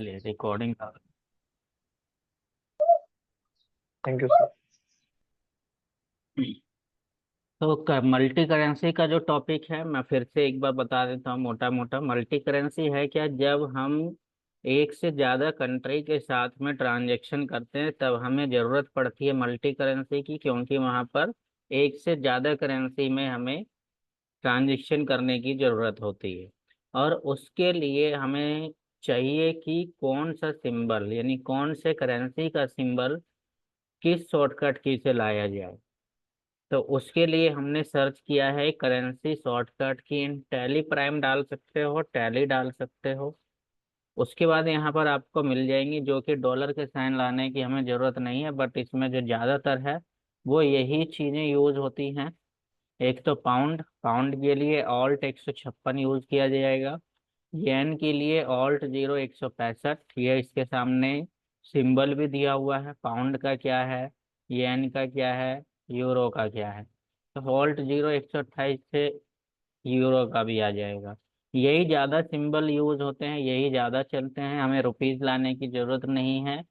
चलिए recording. Thank you sir. तो multi currency का जो टॉपिक है मैं फिर से एक बार बता देता हूँ मोटा मोटा। मल्टी करेंसी है क्या, जब हम एक से ज़्यादा कंट्री के साथ में ट्रांजैक्शन करते हैं तब हमें ज़रूरत पड़ती है मल्टी करेंसी की, क्योंकि वहाँ पर एक से ज़्यादा करेंसी में हमें ट्रांजैक्शन करने की ज़रूरत होती है। और उसके लिए हमें चाहिए कि कौन सा सिंबल, यानी कौन से करेंसी का सिंबल किस शॉर्टकट की से लाया जाए। तो उसके लिए हमने सर्च किया है करेंसी शॉर्टकट की। इन टैली प्राइम डाल सकते हो, टैली डाल सकते हो। उसके बाद यहाँ पर आपको मिल जाएंगी, जो कि डॉलर के साइन लाने की हमें ज़रूरत नहीं है, बट इसमें जो ज़्यादातर है वो यही चीज़ें यूज होती हैं। एक तो पाउंड, पाउंड के लिए ऑल्ट 156 यूज किया जाएगा। येन के लिए ऑल्ट 0165, ये इसके सामने सिंबल भी दिया हुआ है। पाउंड का क्या है, येन का क्या है, यूरो का क्या है। तो ऑल्ट 0128 से यूरो का भी आ जाएगा। यही ज़्यादा सिंबल यूज होते हैं, यही ज़्यादा चलते हैं। हमें रुपीज़ लाने की ज़रूरत नहीं है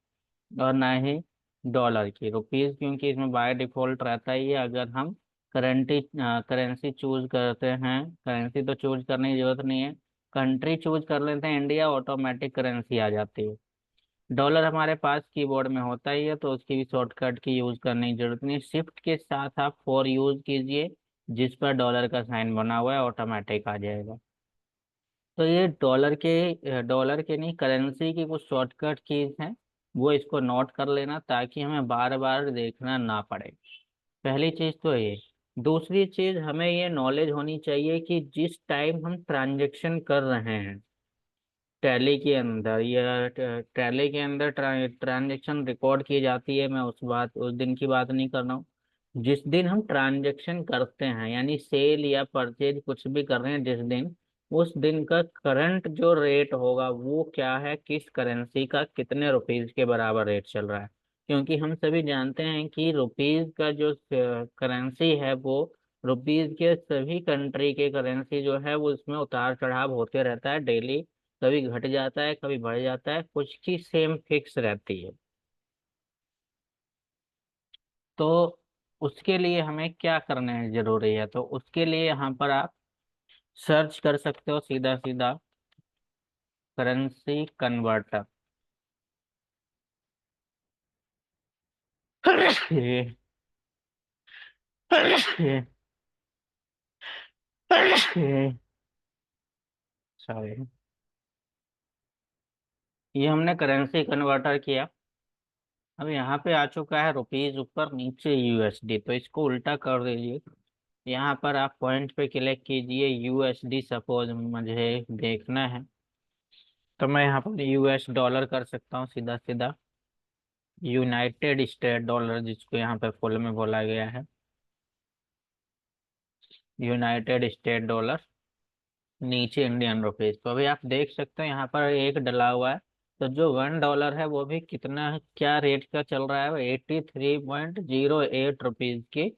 और ना ही डॉलर की। रुपीज़ क्योंकि इसमें बाय डिफॉल्ट रहता ही है। अगर हम करेंसी चूज करते हैं, करेंसी तो चूज करने की जरूरत नहीं है, कंट्री चूज कर लेते हैं इंडिया, ऑटोमेटिक करेंसी आ जाती है। डॉलर हमारे पास कीबोर्ड में होता ही है, तो उसकी भी शॉर्टकट की यूज करने की जरूरत नहीं है। शिफ्ट के साथ आप 4 यूज कीजिए, जिस पर डॉलर का साइन बना हुआ है, ऑटोमेटिक आ जाएगा। तो ये डॉलर के नहीं, करेंसी की कुछ शॉर्टकट कीज हैं, वो इसको नोट कर लेना ताकि हमें बार बार देखना ना पड़े। पहली चीज तो ये। दूसरी चीज, हमें ये नॉलेज होनी चाहिए कि जिस टाइम हम ट्रांजैक्शन कर रहे हैं टैली के अंदर, या टैली के अंदर ट्रांजैक्शन रिकॉर्ड की जाती है, मैं उस दिन की बात नहीं कर रहा हूँ। जिस दिन हम ट्रांजैक्शन करते हैं, यानी सेल या परचेज कुछ भी कर रहे हैं जिस दिन, उस दिन का करंट जो रेट होगा वो क्या है, किस करेंसी का कितने रुपीज के बराबर रेट चल रहा है। क्योंकि हम सभी जानते हैं कि रुपीज का जो करेंसी है वो रुपीज के सभी कंट्री के करेंसी जो है वो इसमें उतार चढ़ाव होते रहता है डेली। कभी घट जाता है, कभी बढ़ जाता है, कुछ की सेम फिक्स रहती है। तो उसके लिए हमें क्या करना है जरूरी है, तो उसके लिए यहाँ पर आप सर्च कर सकते हो सीधा सीधा करेंसी कन्वर्टर। ये ये ये सॉरी, ये हमने करेंसी कन्वर्टर किया। अब यहाँ पे आ चुका है रुपीज ऊपर, नीचे यूएसडी, तो इसको उल्टा कर दीजिए। यहाँ पर आप पॉइंट पे क्लिक कीजिए, यूएसडी सपोज मुझे देखना है, तो मैं यहाँ पर यूएस डॉलर कर सकता हूँ सीधा सीधा। यूनाइटेड स्टेट डॉलर जिसको यहाँ पे फुल में बोला गया है, यूनाइटेड स्टेट डॉलर। नीचे इंडियन रुपीज, तो अभी आप देख सकते हैं यहाँ पर एक डला हुआ है। तो जो $1 है वो भी कितना क्या रेट का चल रहा है, वो 83.08 के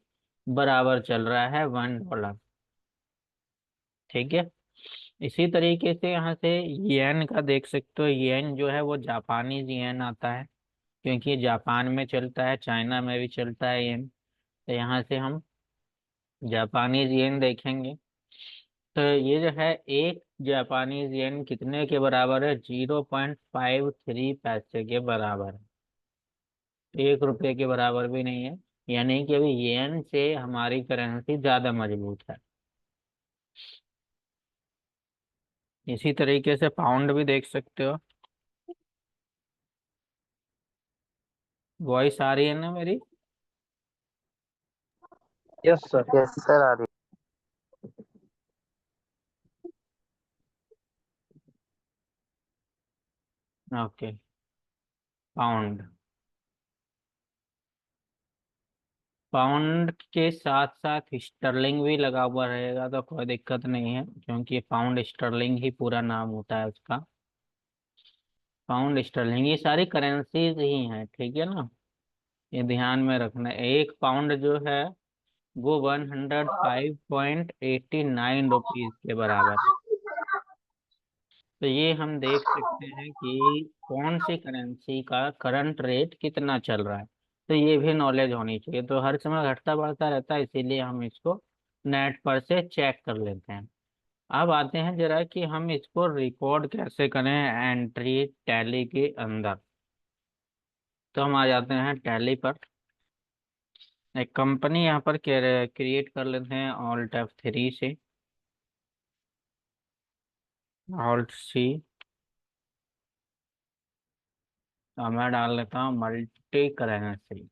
बराबर चल रहा है $1। ठीक है। इसी तरीके से यहाँ से येन का देख सकते हो। येन जो है वो जापानीज येन आता है, क्योंकि ये जापान में चलता है, चाइना में भी चलता है येन। तो यहाँ से हम जापानीज येन देखेंगे। तो ये जो है एक जापानीज येन कितने के बराबर है, 0.53 के बराबर है। 1 रुपये के बराबर भी नहीं है, यानी कि अभी येन से हमारी करेंसी ज्यादा मजबूत है। इसी तरीके से पाउंड भी देख सकते हो। वॉइस आ रही है ना मेरी? Yes sir. यस सर, आ रही। ओके। पाउंड, पाउंड के साथ साथ स्टर्लिंग भी लगा हुआ रहेगा तो कोई दिक्कत नहीं है, क्योंकि पाउंड स्टर्लिंग ही पूरा नाम होता है उसका। पाउंड स्टर्लिंग ये सारी करेंसीज ही हैं, ठीक है ना। ये ध्यान में रखना है। एक पाउंड जो है वो 105.89 रुपीज के बराबर है। तो ये हम देख सकते हैं कि कौन सी करेंसी का करंट रेट कितना चल रहा है। तो ये भी नॉलेज होनी चाहिए। तो हर समय घटता बढ़ता रहता है, इसीलिए हम इसको नेट पर से चेक कर लेते हैं। अब आते हैं जरा कि हम इसको रिकॉर्ड कैसे करें एंट्री टैली के अंदर। तो हम आ जाते हैं टैली पर। एक कंपनी यहाँ पर क्रिएट कर लेते हैं ऑल्ट F3 से, ऑल्ट C। तो मैं डाल लेता हूँ मल्टी करेंसी।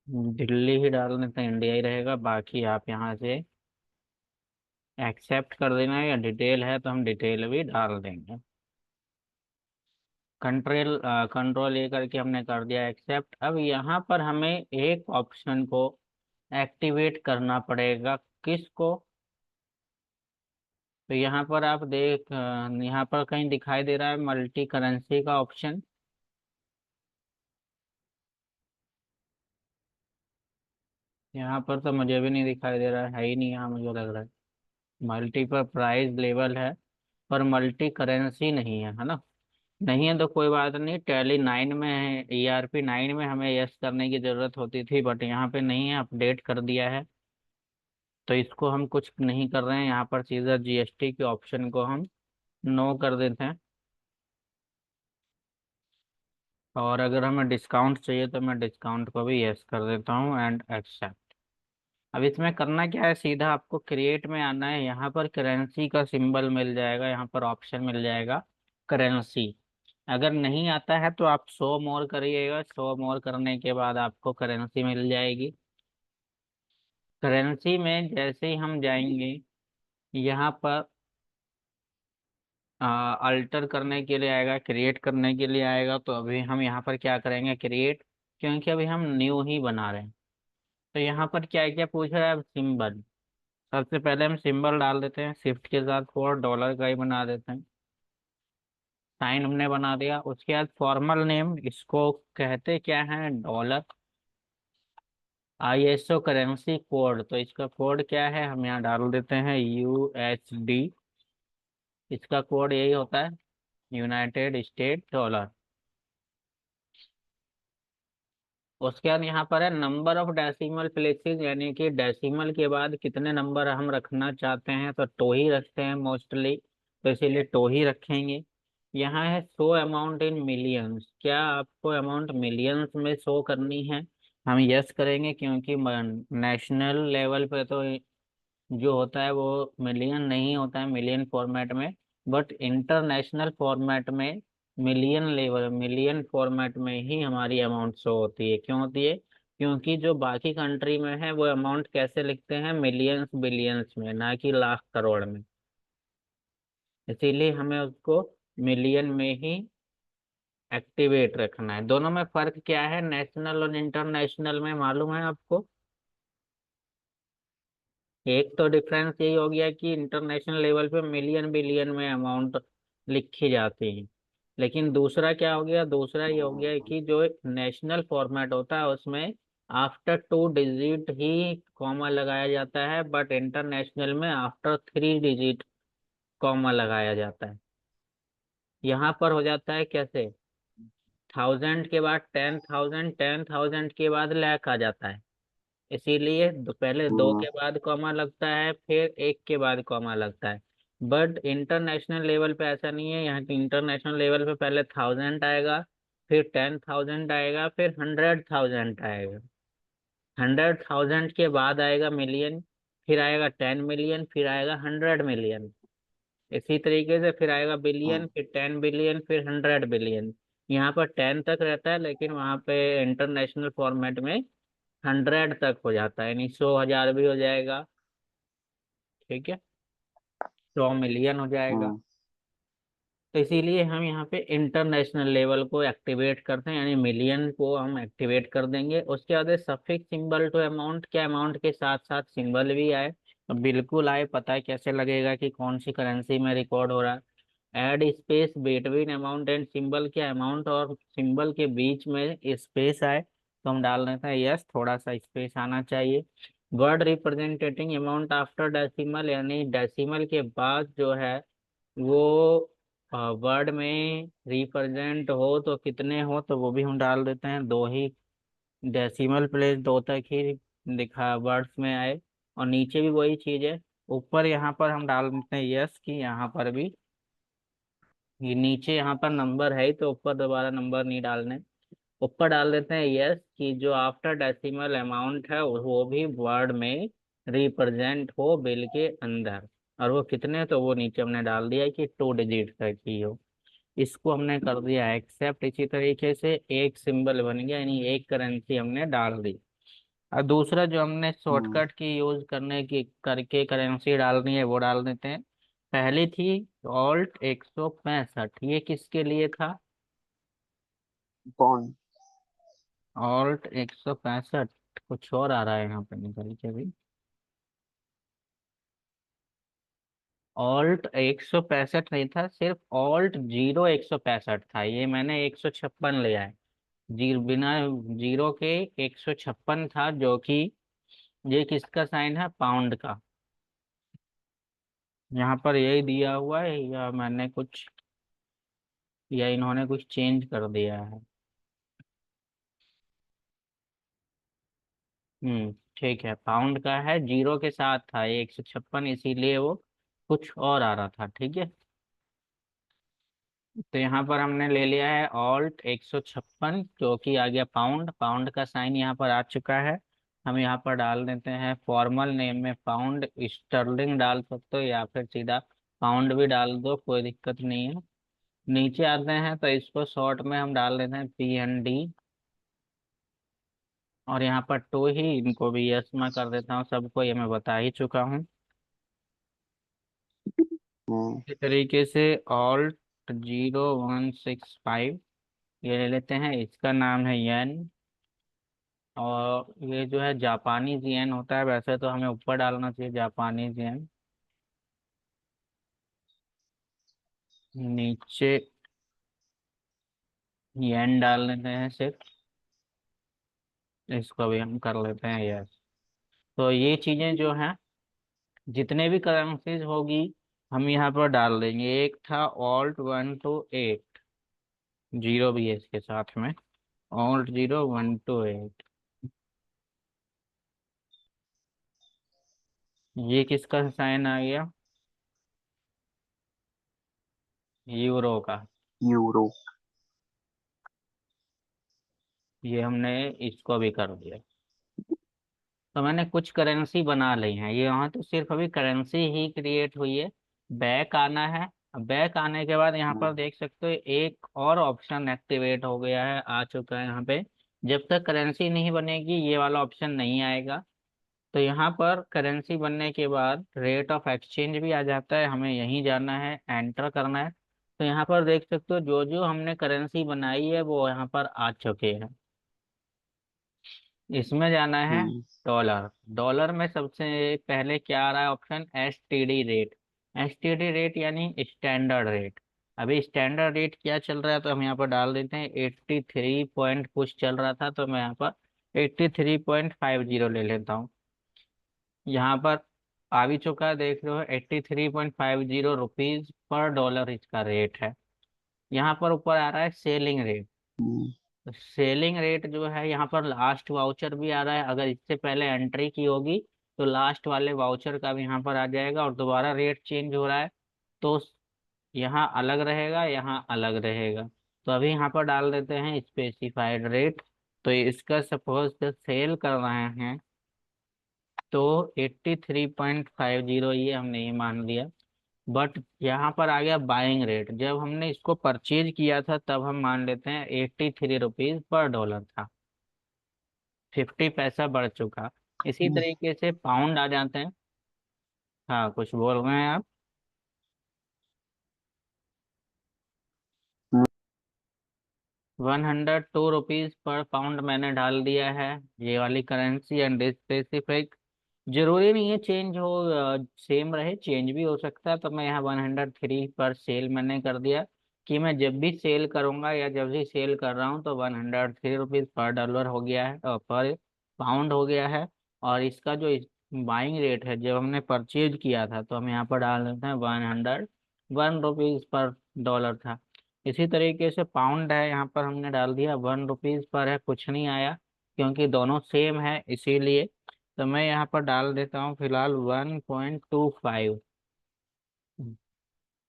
दिल्ली ही डाल देते हैं, इंडिया ही रहेगा। बाकी आप यहाँ से एक्सेप्ट कर देना, या डिटेल है तो हम डिटेल भी डाल देंगे। कंट्रोल ये करके हमने कर दिया एक्सेप्ट। अब यहाँ पर हमें एक ऑप्शन को एक्टिवेट करना पड़ेगा। किसको? तो यहाँ पर आप यहाँ पर कहीं दिखाई दे रहा है मल्टी करेंसी का ऑप्शन? यहाँ पर तो मुझे भी नहीं दिखाई दे रहा है ही नहीं यहाँ, मुझे लग रहा है। मल्टी पर प्राइस लेवल है, पर मल्टी करेंसी नहीं है, है ना? नहीं है तो कोई बात नहीं, टैली 9 में है, ERP 9 में हमें यस करने की जरूरत होती थी, बट यहाँ पे नहीं है, अपडेट कर दिया है। तो इसको हम कुछ नहीं कर रहे हैं, यहाँ पर सीधा GST के ऑप्शन को हम नो कर देते हैं। और अगर हमें डिस्काउंट चाहिए तो मैं डिस्काउंट को भी यस कर देता हूँ एंड एक्सेप्ट। अब इसमें करना क्या है, सीधा आपको क्रिएट में आना है। यहाँ पर करेंसी का सिंबल मिल जाएगा, यहाँ पर ऑप्शन मिल जाएगा करेंसी। अगर नहीं आता है तो आप शो मोर करिएगा। शो मोर करने के बाद आपको करेंसी मिल जाएगी। करेंसी में जैसे ही हम जाएंगे, यहाँ पर अल्टर करने के लिए आएगा, क्रिएट करने के लिए आएगा। तो अभी हम यहाँ पर क्या करेंगे, क्रिएट, क्योंकि अभी हम न्यू ही बना रहे हैं। तो यहाँ पर क्या क्या पूछ रहा है, सिंबल। सबसे पहले हम सिंबल डाल देते हैं, शिफ्ट के साथ $4 का ही बना देते हैं। साइन हमने बना दिया। उसके बाद फॉर्मल नेम, इसको कहते क्या है, डॉलर। ISO करेंसी कोड, तो इसका कोड क्या है, हम यहाँ डाल देते हैं USD। इसका कोड यही होता है, यूनाइटेड स्टेट डॉलर। उसके बाद यहाँ पर है नंबर ऑफ डेसिमल प्लेसेस, यानी कि डेसिमल के बाद कितने नंबर हम रखना चाहते हैं। तो टू ही रखते हैं मोस्टली, तो इसीलिए टू ही रखेंगे। यहाँ है शो अमाउंट इन मिलियंस, क्या आपको अमाउंट मिलियंस में शो करनी है? हम यस करेंगे, क्योंकि नेशनल लेवल पे तो जो होता है वो मिलियन नहीं होता है, मिलियन फॉर्मेट में। बट इंटरनेशनल फॉर्मेट में मिलियन फॉर्मेट में ही हमारी अमाउंट शो होती है। क्यों होती है? क्योंकि जो बाकी कंट्री में है वो अमाउंट कैसे लिखते हैं, मिलियंस बिलियंस में, ना कि लाख करोड़ में। इसीलिए हमें उसको मिलियन में ही एक्टिवेट रखना है। दोनों में फर्क क्या है, नेशनल और इंटरनेशनल में, मालूम है आपको? एक तो डिफरेंस यही हो गया कि इंटरनेशनल लेवल पे मिलियन बिलियन में अमाउंट लिखी जाती है। लेकिन दूसरा क्या हो गया, दूसरा ये हो गया कि जो नेशनल फॉर्मेट होता है उसमें आफ्टर 2 डिजिट ही कॉमा लगाया जाता है, बट इंटरनेशनल में आफ्टर 3 डिजिट कॉमा लगाया जाता है। यहाँ पर हो जाता है कैसे, 1000 के बाद 10,000, 10,000 के बाद लाख आ जाता है। इसीलिए पहले दो के बाद कॉमा लगता है, फिर एक के बाद कॉमा लगता है। बट इंटरनेशनल लेवल पे ऐसा नहीं है। यहाँ इंटरनेशनल लेवल पे पहले 1000 आएगा, फिर 10,000 आएगा, फिर 100,000 आएगा। 100,000 के बाद आएगा मिलियन, फिर आएगा 10 मिलियन, फिर आएगा 100 मिलियन। इसी तरीके से फिर आएगा बिलियन, फिर 10 बिलियन, फिर 100 बिलियन। यहाँ पर 10 तक रहता है, लेकिन वहाँ पे इंटरनेशनल फॉर्मेट में 100 तक हो जाता है, यानी 100,000 भी हो जाएगा। ठीक है, 100 मिलियन हो जाएगा। तो इसीलिए हम यहाँ पे इंटरनेशनल लेवल को एक्टिवेट करते हैं, यानी मिलियन को हम एक्टिवेट कर देंगे। उसके बाद सफिक्स सिंबल टू अमाउंट, क्या अमाउंट के साथ साथ सिंबल भी आए? तो बिल्कुल आए। पता है कैसे लगेगा कि कौन सी करेंसी में रिकॉर्ड हो रहा है? Add space between amount and symbol, क्या अमाउंट और सिंबल के बीच में स्पेस आए? तो हम डाल देते हैं यस, थोड़ा सा स्पेस आना चाहिए। Word representing amount after decimal, यानी डेसिमल के बाद जो है वो वर्ड में रिप्रेजेंट हो तो कितने हो, तो वो भी हम डाल देते हैं। दो ही डेसिमल प्लेस दो तक ही दिखा वर्ड्स में आए। और नीचे भी वही चीज है। ऊपर यहाँ पर हम डाल देते हैं यस कि यहाँ पर भी ये नीचे यहाँ पर नंबर है ही, तो ऊपर दोबारा नंबर नहीं डालने। ऊपर डाल देते हैं यस कि जो आफ्टर डेसिमल अमाउंट है वो भी वर्ड में रिप्रेजेंट हो बिल के अंदर। और वो कितने, तो वो नीचे हमने डाल दिया कि 2 डिजिट तक ही हो। इसको हमने कर दिया एक्सेप्ट। इसी तरीके से एक सिंबल बन गया, यानी एक करेंसी हमने डाल दी। और दूसरा जो हमने हम्म, शॉर्टकट की यूज करने की करके करेंसी डालनी है वो डाल देते हैं। पहली थी Alt 165, ये किसके लिए था? बॉन्ड। Alt 165 कुछ और आ रहा है यहाँ पे निकल के भी। Alt 165 नहीं था, सिर्फ Alt 0 165 था। ये मैंने 156 लिया है। जीरो बिना जीरो के 156 था, जो कि ये किसका साइन है? पाउंड का। यहाँ पर यही दिया हुआ है या मैंने कुछ, या इन्होंने कुछ चेंज कर दिया है? ठीक है, पाउंड का है, जीरो के साथ था ये 156, इसीलिए वो कुछ और आ रहा था। ठीक है, तो यहाँ पर हमने ले लिया है Alt 156, जो कि आ गया पाउंड। पाउंड का साइन यहाँ पर आ चुका है। हम यहाँ पर डाल देते हैं फॉर्मल नेम में पाउंड। स्टर्लिंग डाल सकते हो या फिर सीधा पाउंड भी डाल दो, कोई दिक्कत नहीं है। नीचे आते हैं तो इसको शॉर्ट में हम डाल देते हैं PND। और यहाँ पर टू ही, इनको भी यस मैं कर देता हूँ, सबको ये मैं बता ही चुका हूँ। हम्म, इस तरीके से Alt 0165 ये ले लेते हैं। इसका नाम है येन। और ये जो है जापानीज येन होता है, वैसे तो हमें ऊपर डालना चाहिए जापानीज येन। नीचे येन डाल लेते हैं सिर्फ। इसको भी हम कर लेते हैं यस। तो ये चीजें जो हैं, जितने भी करेंसीज होगी हम यहाँ पर डाल देंगे। एक था Alt 128, जीरो भी है इसके साथ में। Alt 0128, ये किसका साइन आ गया? यूरो का। यूरो। ये हमने इसको भी कर दिया। तो मैंने कुछ करेंसी बना ली है। ये यहाँ तो सिर्फ अभी करेंसी ही क्रिएट हुई है। बैक आना है। बैक आने के बाद यहाँ पर हम्म, देख सकते हो एक और ऑप्शन एक्टिवेट हो गया है, आ चुका है यहाँ पे। जब तक करेंसी नहीं बनेगी ये वाला ऑप्शन नहीं आएगा। तो यहाँ पर करेंसी बनने के बाद रेट ऑफ एक्सचेंज भी आ जाता है, हमें यहीं जाना है, एंटर करना है। तो यहाँ पर देख सकते हो जो जो हमने करेंसी बनाई है वो यहाँ पर आ चुके हैं। इसमें जाना है हम्म, डॉलर। डॉलर में सबसे पहले क्या आ रहा है option? STD rate. STD rate यानी स्टैंडर्ड रेट। अभी स्टैंडर्ड रेट क्या चल रहा है, तो हम यहाँ पर डाल देते हैं 83 पॉइंट कुछ चल रहा था, तो मैं यहाँ पर 83.50 ले लेता हूँ। यहाँ पर आ भी चुका है, देख रहे हो, 83.50 रुपीज पर डॉलर इसका रेट है। यहाँ पर ऊपर आ रहा है सेलिंग रेट। हम्म, सेलिंग रेट जो है यहाँ पर लास्ट वाउचर भी आ रहा है, अगर इससे पहले एंट्री की होगी तो लास्ट वाले वाउचर का भी यहाँ पर आ जाएगा। और दोबारा रेट चेंज हो रहा है तो यहाँ अलग रहेगा, यहाँ अलग रहेगा। तो अभी यहाँ पर डाल देते हैं स्पेसिफाइड रेट। तो इसका सपोज सेल कर रहे हैं तो 83.50 ये हमने ये मान लिया। बट यहाँ पर आ गया बाइंग रेट। जब हमने इसको परचेज किया था तब हम मान लेते हैं 83 रुपीज पर डॉलर था। 50 पैसा बढ़ चुका। इसी हम्म, तरीके से पाउंड आ जाते हैं। हाँ, कुछ बोल रहे हैं आप? 102 रुपीज पर पाउंड मैंने डाल दिया है। ये वाली करेंसी एंड स्पेसिफिक जरूरी नहीं है चेंज हो, सेम रहे, चेंज भी हो सकता है। तो मैं यहाँ 103 पर सेल मैंने कर दिया कि मैं जब भी सेल करूंगा या जब भी सेल कर रहा हूँ तो 103 रुपीज पर डॉलर हो गया है, और पर पाउंड हो गया है। और इसका जो बाइंग रेट है जब हमने परचेज किया था तो हम यहाँ पर डाल देते हैं 101 रुपीज पर डॉलर था। इसी तरीके से पाउंड है, यहाँ पर हमने डाल दिया 1 रुपीज पर है, कुछ नहीं आया क्योंकि दोनों सेम है इसीलिए। तो मैं यहाँ पर डाल देता हूँ फिलहाल 1.25।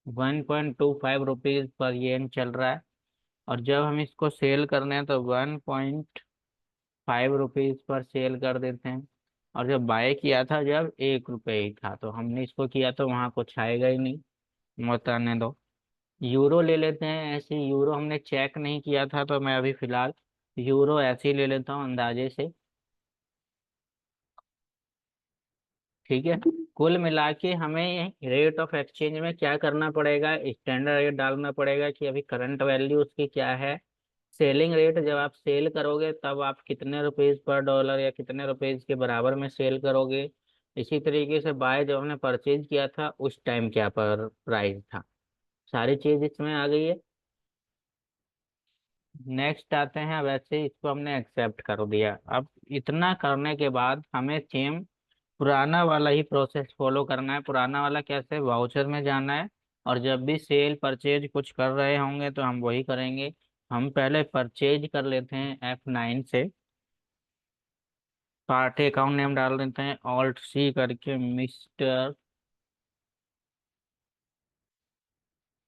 1.25 रुपीज पर येन चल रहा है। और जब हम इसको सेल करने हैं तो 1.5 रुपीज पर सेल कर देते हैं। और जब बाय किया था जब 1 रुपये ही था तो हमने इसको किया तो वहाँ कुछ आएगा ही नहीं, मत आने दो। यूरो ले लेते हैं, ऐसे यूरो हमने चेक नहीं किया था तो मैं अभी फिलहाल यूरो ऐसे ही ले लेता हूँ अंदाजे से। ठीक है। कुल मिला के हमें रेट ऑफ एक्सचेंज में क्या करना पड़ेगा, स्टैंडर्ड रेट डालना पड़ेगा कि अभी करंट वैल्यू उसकी क्या है। सेलिंग रेट जब आप सेल करोगे तब आप कितने रुपीज पर डॉलर या कितने रुपीज के बराबर में सेल करोगे। इसी तरीके से बाय जब हमने परचेज किया था उस टाइम क्या पर प्राइस था। सारी चीज इसमें आ गई है। नेक्स्ट आते हैं, वैसे इसको हमने एक्सेप्ट कर दिया। अब इतना करने के बाद हमें सेम पुराना वाला ही प्रोसेस फॉलो करना है। पुराना वाला कैसे, वाउचर में जाना है और जब भी सेल परचेज कुछ कर रहे होंगे तो हम वही करेंगे। हम पहले परचेज कर लेते हैं F9 से, पार्टी अकाउंट नेम डाल देते हैं ऑल्ट सी करके, मिस्टर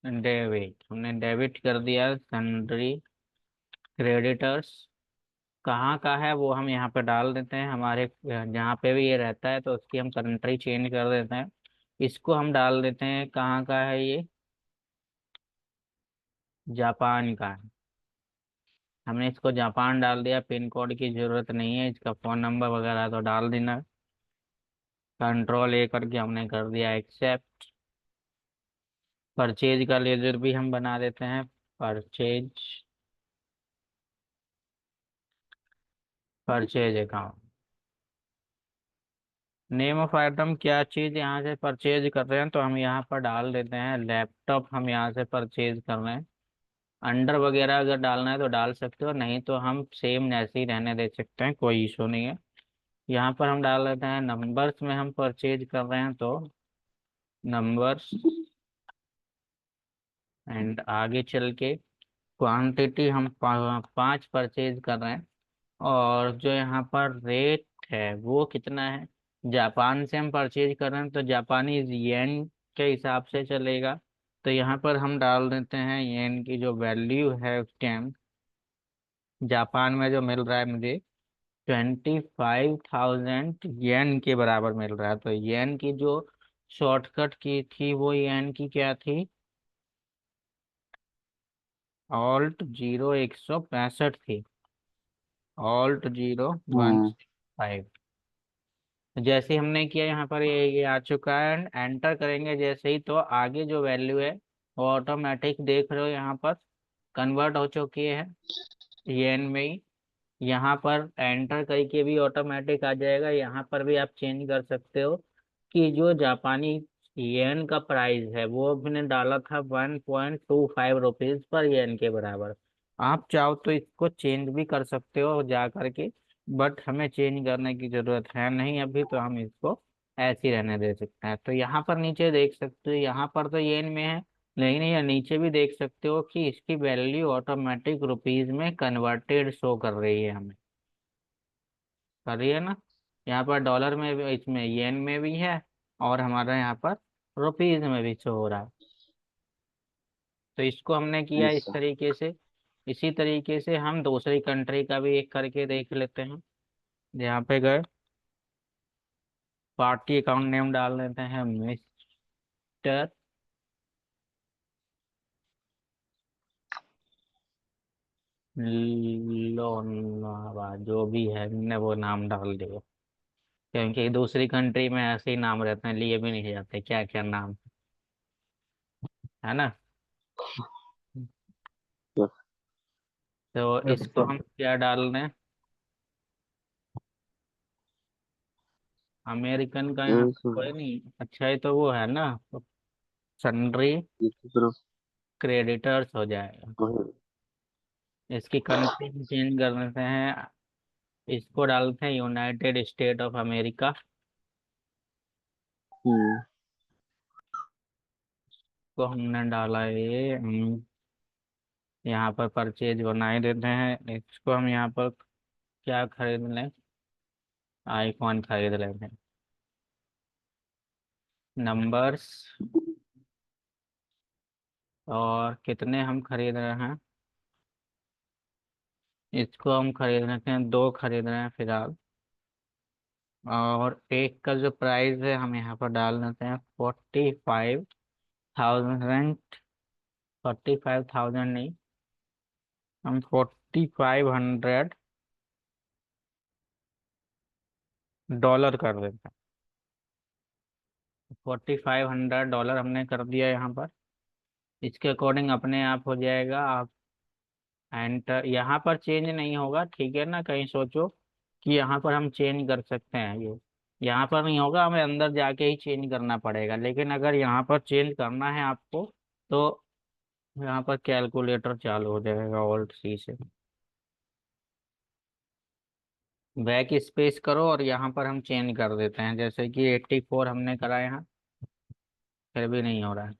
डेविड। हमने डेबिट कर दिया सन्ड्री क्रेडिटर्स। कहाँ का है वो हम यहाँ पे डाल देते हैं, हमारे जहाँ पे भी ये रहता है तो उसकी हम कंट्री चेंज कर देते हैं। इसको हम डाल देते हैं, कहाँ का है ये, जापान का है। हमने इसको जापान डाल दिया, पिन कोड की जरूरत नहीं है, इसका फोन नंबर वगैरह तो डाल देना। कंट्रोल A करके हमने कर दिया एक्सेप्ट। परचेज का लेजर भी हम बना देते हैं, purchase, purchase account. Name of item क्या चीज यहाँ से परचेज कर रहे हैं तो हम यहाँ पर डाल देते हैं लैपटॉप, हम यहाँ से परचेज कर रहे हैं। अंडर वगैरह अगर डालना है तो डाल सकते हो, नहीं तो हम सेम ऐसे ही रहने दे सकते हैं, कोई इशू नहीं है। यहाँ पर हम डाल देते हैं नंबर्स में हम परचेज कर रहे हैं तो नंबर्स, एंड आगे चल के क्वांटिटी हम 5 परचेज कर रहे हैं। और जो यहाँ पर रेट है वो कितना है, जापान से हम परचेज कर रहे हैं तो जापानी येन के हिसाब से चलेगा। तो यहाँ पर हम डाल देते हैं येन की जो वैल्यू है उस टाइम जापान में जो मिल रहा है मुझे 25,000 येन के बराबर मिल रहा है। तो येन की जो शॉर्टकट की थी वो येन की क्या थी, ऑल्ट 0165 थी, ऑल्ट 015। हम्म। जैसे हमने किया यहाँ पर ये आ चुका है, एंटर करेंगे जैसे ही तो आगे जो वैल्यू है वो ऑटोमेटिक देख रहे हो यहाँ पर कन्वर्ट हो चुकी है येन में ही। यहाँ पर एंटर करके भी ऑटोमेटिक आ जाएगा, यहाँ पर भी आप चेंज कर सकते हो कि जो जापानी येन का प्राइस है वो हमने डाला था 1.25 रुपीज पर येन के बराबर। आप चाहो तो इसको चेंज भी कर सकते हो जा करके, बट हमें चेंज करने की जरूरत है नहीं अभी, तो हम इसको ऐसे ही रहने दे सकते हैं। तो यहाँ पर नीचे देख सकते हो, यहाँ पर तो येन में है लेकिन ये नीचे भी देख सकते हो कि इसकी वैल्यू ऑटोमेटिक रुपीज में कन्वर्टेड शो कर रही है हमें, कर रही है ना। यहाँ पर डॉलर में भी, इसमें येन में भी है और हमारा यहाँ पर रुपीज में भी शो हो रहा है। तो इसको हमने किया यस इस सर। तरीके से। इसी तरीके से हम दूसरी कंट्री का भी एक करके देख लेते हैं। यहाँ पे गए, पार्टी अकाउंट नेम डाल देते हैं मिस्टर लोनावा, जो भी है हमने वो नाम डाल दिया क्योंकि दूसरी कंट्री में ऐसे ही नाम रहते हैं, लिए भी नहीं जाते क्या क्या नाम, है ना। यस। तो यस इसको सर। हम क्या डाल दें, अमेरिकन का यहाँ यस पर सर। कोई नहीं, अच्छा है तो वो है ना, सन्ड्री यस सर। क्रेडिटर्स हो जाएगा। इसकी कंट्री चेंज कर देते हैं इसको डालते हैं यूनाइटेड स्टेट ऑफ अमेरिका। हम्म। को हमने डाला ये, हम यहाँ पर परचेज बनाए देते हैं। इसको हम यहाँ पर क्या खरीद लें, आईफोन खरीद लेते हैं। नंबर्स, और कितने हम खरीद रहे हैं, इसको हम खरीद रहे हैं, दो खरीद रहे हैं फिलहाल। और एक का जो प्राइस है हम यहाँ पर डाल देते हैं 45,000। 45,000 नहीं, हम 4,500 डॉलर कर देते हैं। $4,500 हमने कर दिया यहाँ पर। इसके अकॉर्डिंग अपने आप हो जाएगा। आप एंटर, यहाँ पर चेंज नहीं होगा, ठीक है ना, कहीं सोचो कि यहाँ पर हम चेंज कर सकते हैं, ये यहाँ पर नहीं होगा, हमें अंदर जाके ही चेंज करना पड़ेगा। लेकिन अगर यहाँ पर चेंज करना है आपको, तो यहाँ पर कैलकुलेटर चालू हो जाएगा ऑल्ट सी से। बैक स्पेस करो और यहाँ पर हम चेंज कर देते हैं, जैसे कि 84 हमने करा यहाँ, फिर भी नहीं हो रहा है,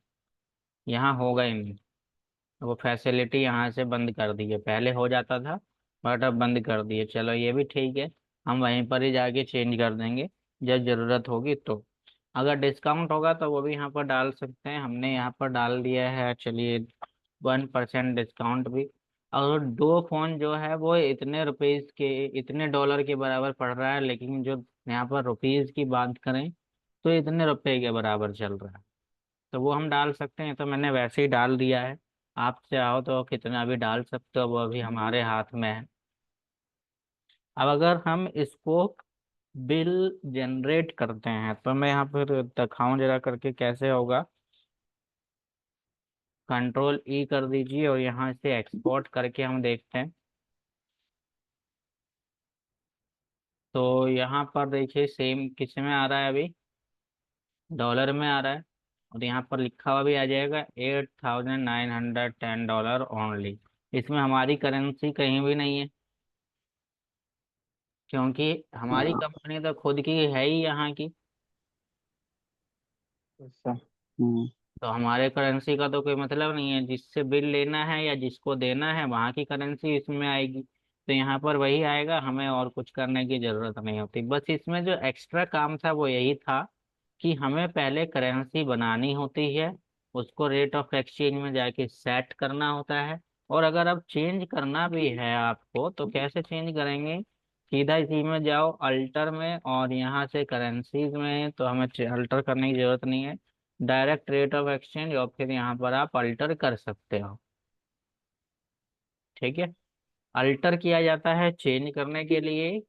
यहाँ होगा ही नहीं। वो फैसिलिटी यहाँ से बंद कर दी है, पहले हो जाता था बट अब बंद कर दिए। चलो ये भी ठीक है, हम वहीं पर ही जाके चेंज कर देंगे जब जरूरत होगी तो। अगर डिस्काउंट होगा तो वो भी यहाँ पर डाल सकते हैं, हमने यहाँ पर डाल दिया है। चलिए 1% डिस्काउंट भी। और दो फोन जो है वो इतने रुपीज के, इतने डॉलर के बराबर पड़ रहा है, लेकिन जो यहाँ पर रुपीज की बात करें तो इतने रुपए के बराबर चल रहा है। तो वो हम डाल सकते हैं, तो मैंने वैसे ही डाल दिया है। आप चाहो तो कितना भी डाल सकते हो, वो अभी हमारे हाथ में है। अब अगर हम इसको बिल जनरेट करते हैं, तो मैं यहाँ पर दिखाऊं जरा करके कैसे होगा। कंट्रोल कर दीजिए और यहाँ से एक्सपोर्ट करके हम देखते हैं। तो यहाँ पर देखिए सेम किस में आ रहा है अभी, डॉलर में आ रहा है। और यहाँ पर लिखा हुआ भी आ जाएगा $8,910 ओनली। इसमें हमारी करेंसी कहीं भी नहीं है, क्योंकि हमारी कंपनी तो खुद की है ही यहाँ की। अच्छा। हम्म। तो हमारे करेंसी का तो कोई मतलब नहीं है, जिससे बिल लेना है या जिसको देना है वहाँ की करेंसी इसमें आएगी। तो यहाँ पर वही आएगा, हमें और कुछ करने की जरूरत नहीं होती। बस इसमें जो एक्स्ट्रा काम था वो यही था कि हमें पहले करेंसी बनानी होती है, उसको रेट ऑफ एक्सचेंज में जाके सेट करना होता है। और अगर अब चेंज करना भी है आपको, तो कैसे चेंज करेंगे, सीधा इसी में जाओ अल्टर में, और यहाँ से करेंसीज में तो हमें अल्टर करने की जरूरत नहीं है। डायरेक्ट रेट ऑफ एक्सचेंज, और फिर यहाँ पर आप अल्टर कर सकते हो। ठीक है, अल्टर किया जाता है चेंज करने के लिए,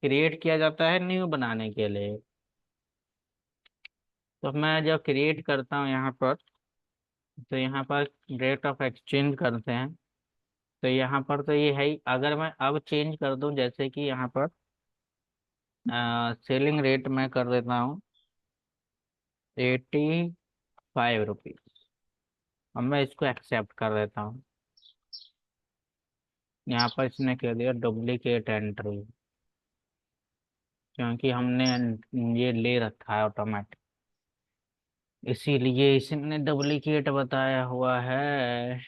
क्रिएट किया जाता है न्यू बनाने के लिए। तो मैं जब क्रिएट करता हूँ यहाँ पर, तो यहाँ पर रेट ऑफ एक्सचेंज करते हैं। तो यहाँ पर तो ये है ही, अगर मैं अब चेंज कर दूं, जैसे कि यहाँ पर सेलिंग रेट मैं कर देता हूँ 85 रुपीज। अब मैं इसको एक्सेप्ट कर देता हूँ। यहाँ पर इसने कह दिया डुप्लीकेट एंट्री, क्योंकि हमने ये ले रखा है ऑटोमेटिक, इसीलिए इसने डुप्लीकेट बताया हुआ है।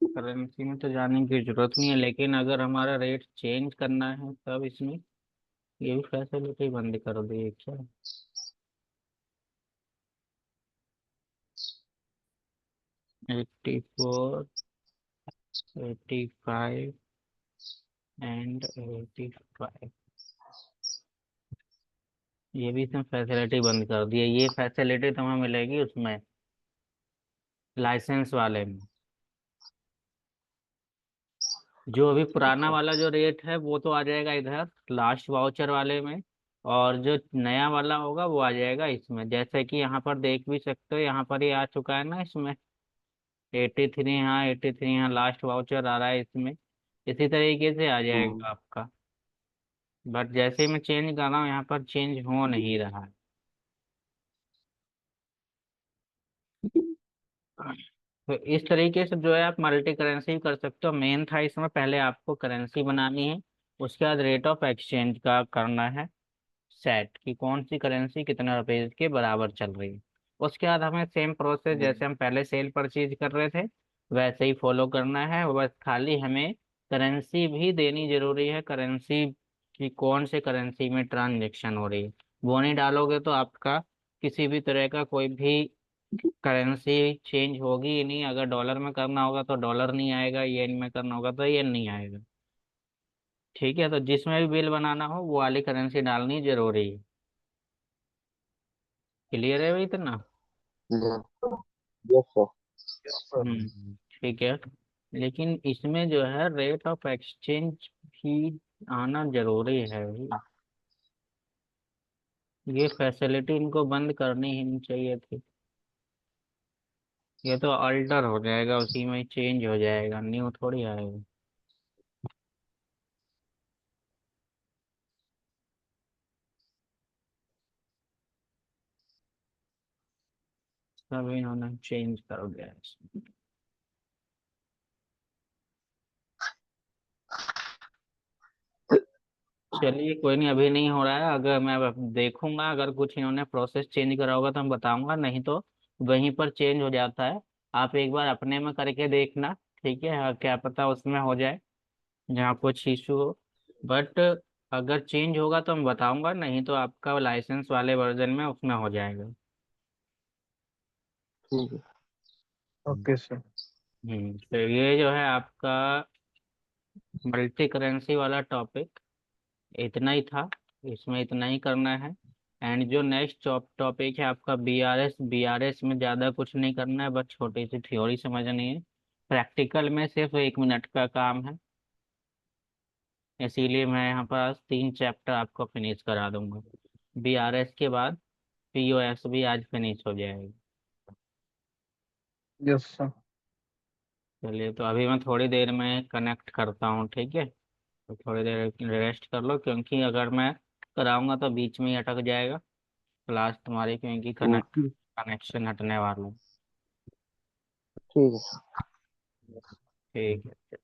करेंसी में तो जाने की जरूरत नहीं है, लेकिन अगर हमारा रेट चेंज करना है तब इसमें ये भी फैसिलिटी बंद कर दी है क्या। 84, 85 एंड 85, ये भी इसमें फैसिलिटी बंद कर दी है। ये फैसिलिटी तुम्हें मिलेगी उसमें लाइसेंस वाले में। जो अभी पुराना वाला जो रेट है वो तो आ जाएगा इधर लास्ट वाउचर वाले में, और जो नया वाला होगा वो आ जाएगा इसमें। जैसे कि यहाँ पर देख भी सकते हो, यहाँ पर ही आ चुका है ना इसमें 83। हाँ 83, यहाँ लास्ट वाउचर आ रहा है इसमें। इसी तरीके से आ हम्म। जाएगा आपका। बट जैसे ही मैं चेंज कर रहा हूँ यहाँ पर चेंज हो नहीं रहा है। तो इस तरीके से जो है आप मल्टी करेंसी कर सकते हो। मेन था इसमें पहले आपको करेंसी बनानी है, उसके बाद रेट ऑफ एक्सचेंज का करना है सेट कि कौन सी करेंसी कितने रुपए के बराबर चल रही है। उसके बाद हमें सेम प्रोसेस जैसे हम पहले सेल परचेज कर रहे थे वैसे ही फॉलो करना है। बस खाली हमें करेंसी भी देनी जरूरी है, करेंसी की कौन से करेंसी में ट्रांजेक्शन हो रही है। वो नहीं डालोगे तो आपका किसी भी तरह का कोई भी करेंसी चेंज होगी ही नहीं। अगर डॉलर में करना होगा तो डॉलर नहीं आएगा, येन में करना होगा तो येन नहीं आएगा। ठीक है, तो जिसमें भी बिल बनाना हो वो वाली करेंसी डालनी जरूरी है। क्लियर है भाई इतना? Yes sir. ठीक है। लेकिन इसमें जो है रेट ऑफ एक्सचेंज भी आना जरूरी है भाई। ये फैसिलिटी इनको बंद करनी ही नहीं चाहिए थी। ये तो अल्टर हो जाएगा, उसी में चेंज हो जाएगा, न्यू थोड़ी आएगा। सब इन्होंने चेंज कर दिया है इसमें। चलिए कोई नहीं, अभी नहीं हो रहा है। अगर मैं अब देखूंगा अगर कुछ इन्होंने प्रोसेस चेंज करा होगा तो हम बताऊंगा, नहीं तो वहीं पर चेंज हो जाता है। आप एक बार अपने में करके देखना, ठीक है? क्या पता उसमें हो जाए जहाँ कुछ इशू हो। बट अगर चेंज होगा तो मैं बताऊंगा, नहीं तो आपका लाइसेंस वाले वर्जन में उसमें हो जाएगा। ठीक है। Okay sir. तो ये जो है आपका मल्टी करेंसी वाला टॉपिक इतना ही था। इसमें इतना ही करना है। एंड जो नेक्स्ट टॉपिक है आपका बीआरएस। बीआरएस में ज़्यादा कुछ नहीं करना है, बस छोटी सी थ्योरी समझनी है। प्रैक्टिकल में सिर्फ 1 मिनट का काम है, इसीलिए मैं यहाँ पास 3 चैप्टर आपको फिनिश करा दूंगा। बीआरएस के बाद पीओएस भी आज फिनिश हो जाएगी। Yes sir. चलिए, तो अभी मैं थोड़ी देर में कनेक्ट करता हूँ, ठीक है? तो थोड़ी देर रेस्ट कर लो, क्योंकि अगर मैं कराऊंगा तो बीच में ही अटक जाएगा क्लास तुम्हारी, क्योंकि ओके। कनेक्शन हटने वाला है। ठीक है। ठीक है।